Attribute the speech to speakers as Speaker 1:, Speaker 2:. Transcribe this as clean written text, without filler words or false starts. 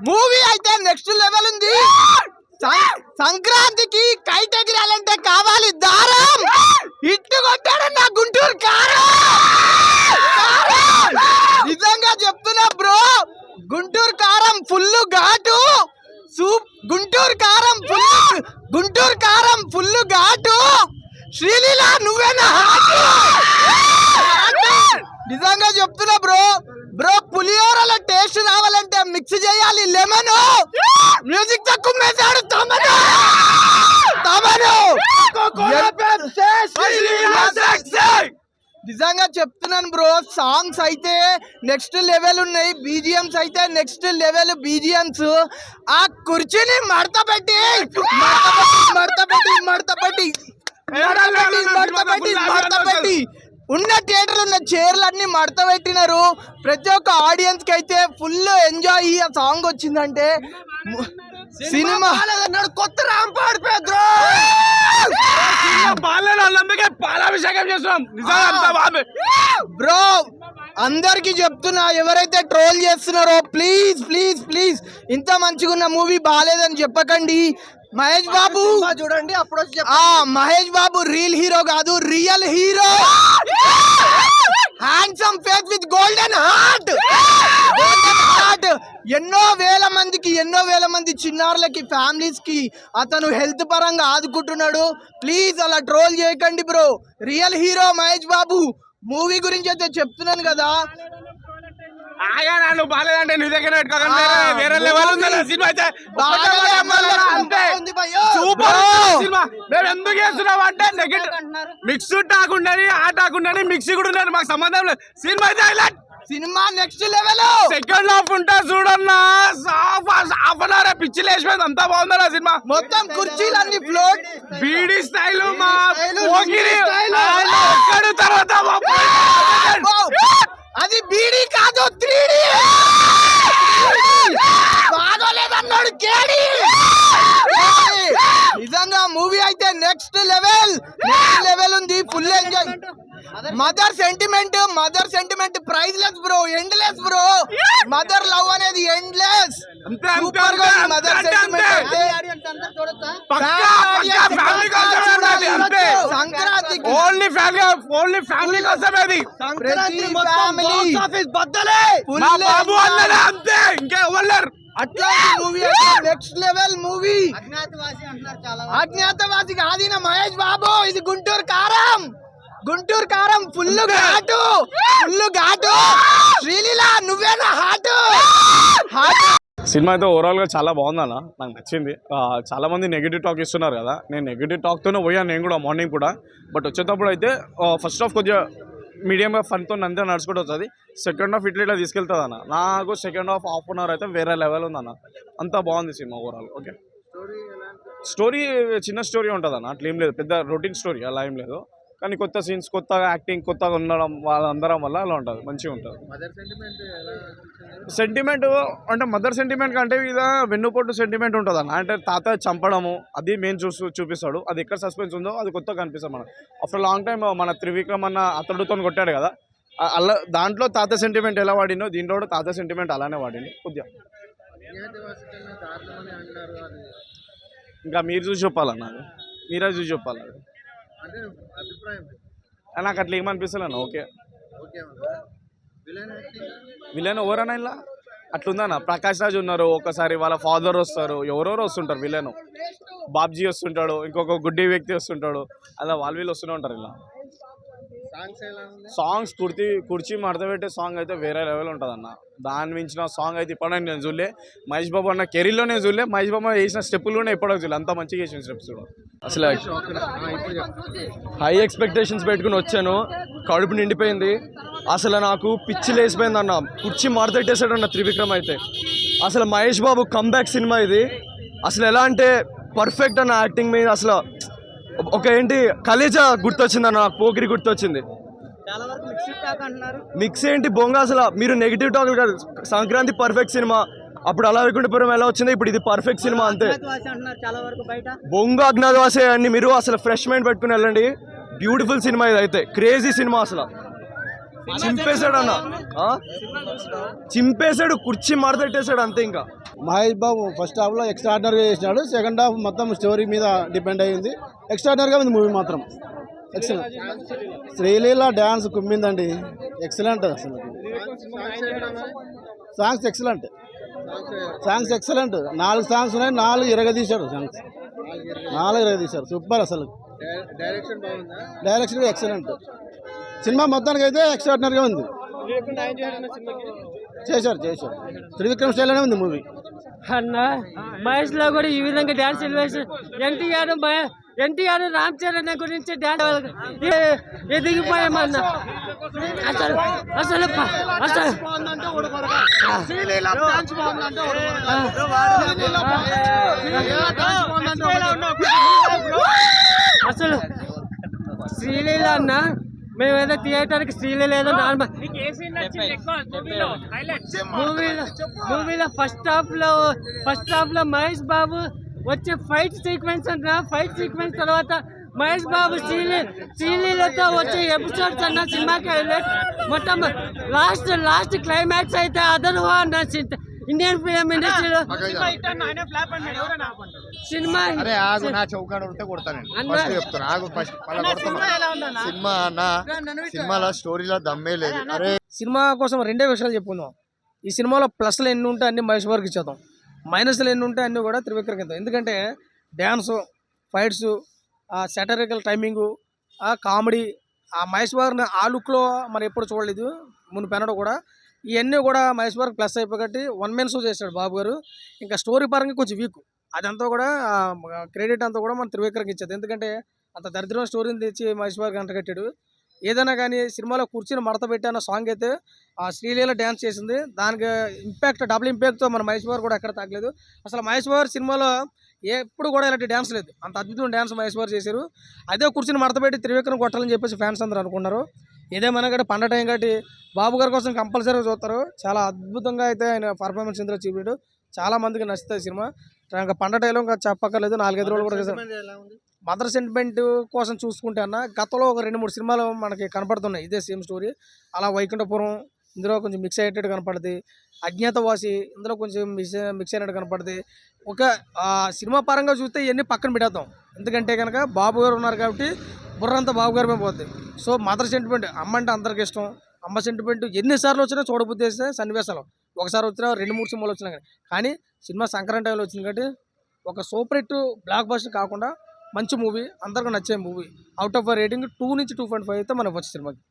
Speaker 1: Movie అయితే next level ఉంది. సంక్రాంతికి కైట్ ఎగిరాలంటే కావాలి దారం. ఇట్టు కొట్టాడు నా గుంటూరు కారం. నిజంగా చెప్తున్నా బ్రో, గుంటూరు కారం ఫుల్ ఘాటు. గుంటూరు కారం ఫుల్ ఘాటు. శ్రీలీల నువ్వేనా నిజంగా చెప్తున్నా బ్రో. పులిహోరలో టేస్ట్ రావాలంటే మిక్స్ చేయాలి లెమన్. మ్యూజిక్ తక్కువ మేసాడు తమను. నిజంగా చెప్తున్నాను బ్రో, సాంగ్స్ అయితే నెక్స్ట్ లెవెల్ ఉన్నాయి, బీజిఎంస్ అయితే నెక్స్ట్ లెవెల్ బీజిఎంస్. ఆ కుర్చీని మడత పెట్టి ఉన్న థియేటర్ ఉన్న చైర్లన్నీ మడత పెట్టినారు. ప్రతి ఒక్క ఆడియన్స్ కి అయితే ఫుల్ ఎంజాయ్. ఆ సాంగ్ వచ్చిందంటే సినిమా కొత్త రాంపాడు పెద్ద బ్రో. అందరికి చెప్తున్నా, ఎవరైతే ట్రోల్ చేస్తున్నారో ప్లీజ్ ప్లీజ్ ప్లీజ్ ఇంత మంచిగా ఉన్న మూవీ బాగాలేదని చెప్పకండి. మహేష్ బాబు చూడండి, అప్పుడు మహేష్ బాబు రియల్ హీరో కాదు, real hero. Handsome face with golden heart. ఎన్నో వేల మంది చిన్నారులకి, ఫ్యామిలీస్ కి అతను హెల్త్ పరంగా ఆదుకుంటున్నాడు. ప్లీజ్ అలా ట్రోల్ చేయకండి bro. Real hero Mahesh Babu. Movie గురించి అయితే చెప్తున్నాను కదా.
Speaker 2: బాగాలేదంటే నీ దగ్గర వేరే లెవెల్ ఉంది సినిమా అయితే. మేము ఎందుకు చేస్తున్నాం అంటే మిక్స్ టాక్ ఉండని, ఆ టాక్ ఉండని, మిక్సీ కూడా ఉండని, మాకు సంబంధం లేదు. సినిమా అయితే highlight.
Speaker 1: Cinema next level.
Speaker 2: Second half ఉంటా చూడన్నా, హాఫ్ అన్ అవర్ పిచ్చి లేచిపోయింది. అంతా బాగుందా సినిమా.
Speaker 1: మొత్తం కుర్చీలన్నీ ఫ్లోట్,
Speaker 2: బీడీ స్టైల్, మా తర్వాత
Speaker 1: అది బీడీ కాదు 3D. బాగోలేదన్నాడు కేడి. నిజంగా మూవీ అయితే నెక్స్ట్ లెవెల్ ఉంది. Full enjoy. Mother sentiment priceless bro, endless bro. Mother love అనేది ఎండ్లెస్. సూపర్ గా మదర్ సెంటిమెంట్. సంక్రాంతికి
Speaker 2: ఓన్లీ ఫ్యామిలీ కోసమే అది. బాబు అంతే, ఇంకా ఎవరు
Speaker 1: అట్లాంటి movie next level movie. Agnyaathavaasi కాదు మహేష్ బాబు. ఇది గుంటూరు కారం ఫుల్ ఘాటు. శ్రీలీల నువ్వేనా హాటు.
Speaker 2: సినిమా అయితే ఓవరాల్గా చాలా బాగుందన్న, నాకు నచ్చింది. చాలా మంది నెగిటివ్ టాక్ ఇస్తున్నారు కదా, నేను నెగిటివ్ టాక్తోనే పోయాను నేను కూడా మార్నింగ్ కూడా. బట్ వచ్చేటప్పుడు అయితే ఫస్ట్ హాఫ్ కొద్దిగా మీడియంగా ఫన్తో అంతా నడుచుకుంటూ వస్తుంది. సెకండ్ హాఫ్ ఇట్లా తీసుకెళ్తుంది అన్న. నాకు సెకండ్ హాఫ్ అన్ అవర్ అయితే వేరే లెవెల్ ఉందన్న. అంతా బాగుంది సినిమా ఓవరాల్. ఓకే, స్టోరీ చిన్న స్టోరీ ఉంటుంది అన్న, అట్లా ఏం లేదు, పెద్ద రొటీన్ స్టోరీ అలా ఏం లేదు. కానీ కొత్త సీన్స్, కొత్తగా యాక్టింగ్, కొత్తగా ఉండడం వాళ్ళందరం వల్ల అలా ఉంటుంది, మంచిగా ఉంటుంది. సెంటిమెంట్ అంటే మదర్ సెంటిమెంట్ కంటే మీద వెన్నుపోటు సెంటిమెంట్ ఉంటుంది అన్న. అంటే తాత చంపడము అది మెయిన్ చూపిస్తాడు. అది ఎక్కడ సస్పెన్స్ ఉందో అది కొత్తగా కనిపిస్తుంది మనం. ఆఫ్టర్ లాంగ్ టైం మన త్రివిక్రమ్ అన్న అతడుతో కొట్టాడు కదా, అలా దాంట్లో తాత సెంటిమెంట్ ఎలా వాడిందో దీంట్లో కూడా తాత సెంటిమెంట్ అలానే వాడింది కొద్దిగా. ఇంకా మీరు చూసి చెప్పాలన్న, మీరే చూసి చెప్పాలి. నాకు అట్లా ఏమనిపిస్తలేను. ఓకే, విలన్ ఎవరన్నా ఇలా అట్లుందన్న. ప్రకాష్ రాజ్ ఉన్నారు, ఒకసారి వాళ్ళ ఫాదర్ వస్తారు, ఎవరెవరు వస్తుంటారు. విలన్ బాబ్జీ వస్తుంటాడు, ఇంకొక గుడ్డి వ్యక్తి వస్తుంటాడు, అలా వీళ్ళు వస్తూనే ఉంటారు. ఇలా సాంగ్స్ కుర్చీ మడత పెట్టే సాంగ్ అయితే వేరే లెవెల్ ఉంటుంది అన్న. దాని మించిన సాంగ్ అయితే ఇప్పటికి నేను చూడలే. మహేష్ బాబు అన్న కెరీర్లోనే చూడలే. మహేష్ బాబు వేసిన స్టెప్పులు కూడా ఇప్పటికి చూడలే, అంత మంచిగా వేసిన స్టెప్స్ కూడా.
Speaker 3: అసలు హై ఎక్స్పెక్టేషన్స్ పెట్టుకుని వచ్చాను, కడుపు నిండిపోయింది. అసలు నాకు పిచ్చి లేసిపోయింది అన్న. కుర్చీ మడతెట్టేసాడన్న త్రివిక్రమ్ అయితే. అసలు మహేష్ బాబు కమ్బ్యాక్ సినిమా ఇది. అసలు ఎలా అంటే పర్ఫెక్ట్ అన్న యాక్టింగ్ మీద. అసలు ఒక ఏంటి కలేజా గుర్తొచ్చిందన్న, నాకు పోకిరి గుర్తొచ్చింది. మిక్స్ ఏంటి బొంగ. అసలు మీరు నెగిటివ్ టాక్ కాదు, సంక్రాంతి పర్ఫెక్ట్ సినిమా. అప్పుడు అలా వైకుంఠపురం ఎలా వచ్చింది, ఇప్పుడు ఇది పర్ఫెక్ట్ సినిమా అంతే. బొంగ అజ్ఞాతవాసే అన్ని మీరు అసలు ఫ్రెష్ మైండ్ పెట్టుకుని వెళ్ళండి. బ్యూటిఫుల్ సినిమా ఇది అయితే, క్రేజీ సినిమా. అసలు చింపేశాడు అన్న. చింపేశాడు, కుర్చీ మడతెట్టేశాడు అంతే. ఇంకా
Speaker 4: మహేష్ బాబు ఫస్ట్ హాఫ్లో ఎక్స్ట్రాడినరీగా చేసినాడు, సెకండ్ హాఫ్ మొత్తం స్టోరీ మీద డిపెండ్ అయ్యింది. ఎక్స్ట్రాడినరీగా ఉంది మూవీ మాత్రం, ఎక్సలెంట్. శ్రీలీల డ్యాన్స్ కుమ్మిందండి, ఎక్సలెంట్. అసలు songs excellent, songs excellent. 4 songs ఉన్నాయి, 4 ఇరగదీశాడు సాంగ్స్, 4 ఇరగదీశారు. సూపర్. అసలు డైరెక్షన్ ఎక్సలెంట్. సినిమా మొత్తానికి అయితే ఎక్స్ట్రాడినరీగా ఉంది. చేశారు త్రివిక్రమ్ స్టైల్లోనే ఉంది మూవీ.
Speaker 5: అన్న మహేష్ లో కూడా ఈ విధంగా డాన్స్ ఎన్టీఆర్ రామ్ చరణ్ గురించి డాన్స్ ఎదిగిపోయామన్న. అసలు అసలు అసలు అసలు శ్రీలీల అన్న, మేమేదో థియేటర్కి శ్రీలీల ఏదో నార్మల్ మూవీలో ఫస్ట్ హాఫ్ లో మహేష్ బాబు వచ్చే ఫైట్ సీక్వెన్స్ అన్న. ఫైట్ సీక్వెన్స్ తర్వాత మహేష్ బాబు శ్రీలీలతో వచ్చే ఎపిసోడ్స్ అన్న సినిమాకి హైలైట్. మొత్తం లాస్ట్ క్లైమాక్స్ అయితే అదర్ అన్న ఇండియన్ ఫిలిం ఇండస్ట్రీలో సినిమా.
Speaker 6: సినిమాలో స్టోరీలో దమ్మే లేదు.
Speaker 7: సినిమా కోసం 2 విషయాలు చెప్పుకుందాం. ఈ సినిమాలో ప్లస్లు ఎన్ని ఉంటాయి అన్ని మహేష్ బాబుకి ఇచ్చేద్దాం, మైనస్లు ఎన్ని ఉంటాయి అన్నీ కూడా త్రివిక్రమ్కి ఇద్దాం. ఎందుకంటే డ్యాన్సు, ఫైట్స్, ఆ సెటరికల్ టైమింగు, ఆ కామెడీ, ఆ మహేష్ బాబుని ఆ లుక్లో మనం ఎప్పుడు చూడలేదు మునిపెనడు కూడా. ఇవన్నీ కూడా మహేష్ బాబుకి ప్లస్ అయిపోయి 1 man షో చేశాడు బాబు గారు. ఇంకా స్టోరీ పరంగా కొంచెం వీక్, అదంతా కూడా క్రెడిట్ అంతా కూడా మన త్రివిక్రమ్కి ఇచ్చేది. ఎందుకంటే అంత దరిద్రమైన స్టోరీని తెచ్చి మహేష్ బాబుకి అంటగట్టాడు. ఏదైనా కానీ సినిమాలో కూర్చుని మడత పెట్టి అన్న సాంగ్ అయితే ఆ శ్రీలీల డ్యాన్స్ చేసింది, దానికి ఇంపాక్ట్ డబుల్ ఇంపాక్ట్తో మన మహేష్ బాబు కూడా ఎక్కడ తగ్గలేదు. అసలు మహేష్ బాబు సినిమాలో ఎప్పుడు కూడా ఇలాంటి డ్యాన్స్ లేదు, అంత అద్భుతమైన డ్యాన్స్ మహేష్ బాబు చేశారు. అదే కూర్చుని మడత పెట్టి త్రివిక్రమ్ కొట్టాలని చెప్పేసి ఫ్యాన్స్ అందరూ అనుకున్నారు. ఏదేమైనా కానీ పండగ టైం కాబట్టి బాబు గారి కోసం కంపల్సరీగా చూస్తారు. చాలా అద్భుతంగా అయితే ఆయన పర్ఫార్మెన్స్ ఇందులో చూపించాడు, చాలా మందికి నచ్చుతుంది సినిమా. ఇంకా పండగ టైంలో ఇంకా చెప్పక్కర్లేదు, 4-5 రోజులు కూడా. మదర్ సెంటిమెంట్ కోసం చూసుకుంటే అన్న గతంలో ఒక 2-3 సినిమాలు మనకి కనపడుతున్నాయి ఇదే సేమ్ స్టోరీ. అలా వైకుంఠపురం ఇందులో కొంచెం మిక్స్ అయ్యేటట్టు కనపడుతుంది, అజ్ఞాతవాసి ఇందులో కొంచెం మిక్స్ అయినట్టు కనపడుతుంది. ఒక సినిమా పరంగా చూస్తే ఇవన్నీ పక్కన పెట్టేద్దాం, ఎందుకంటే కనుక బాబు గారు ఉన్నారు కాబట్టి బుర్రంతా బాబు గారి మీద పోతుంది. సో మదర్ సెంటిమెంట్, అమ్మ అంటే అందరికి ఇష్టం. అమ్మ సెంటిమెంట్ ఎన్నిసార్లు వచ్చినా చూడబుద్ధి వేస్తే సన్నివేశాలు, ఒకసారి వచ్చినా 2-3 సినిమాలు వచ్చినా కానీ సినిమా సంక్రాంతి టైంలో వచ్చింది కాబట్టి ఒక సూపర్ హిట్ బ్లాక్ బస్టర్ కాకుండా మంచి మూవీ, అందరికీ నచ్చే మూవీ. అవుట్ ఆఫ్ రేటింగ్ 2 నుంచి 2.5 అయితే మనకు వచ్చే సినిమాకి.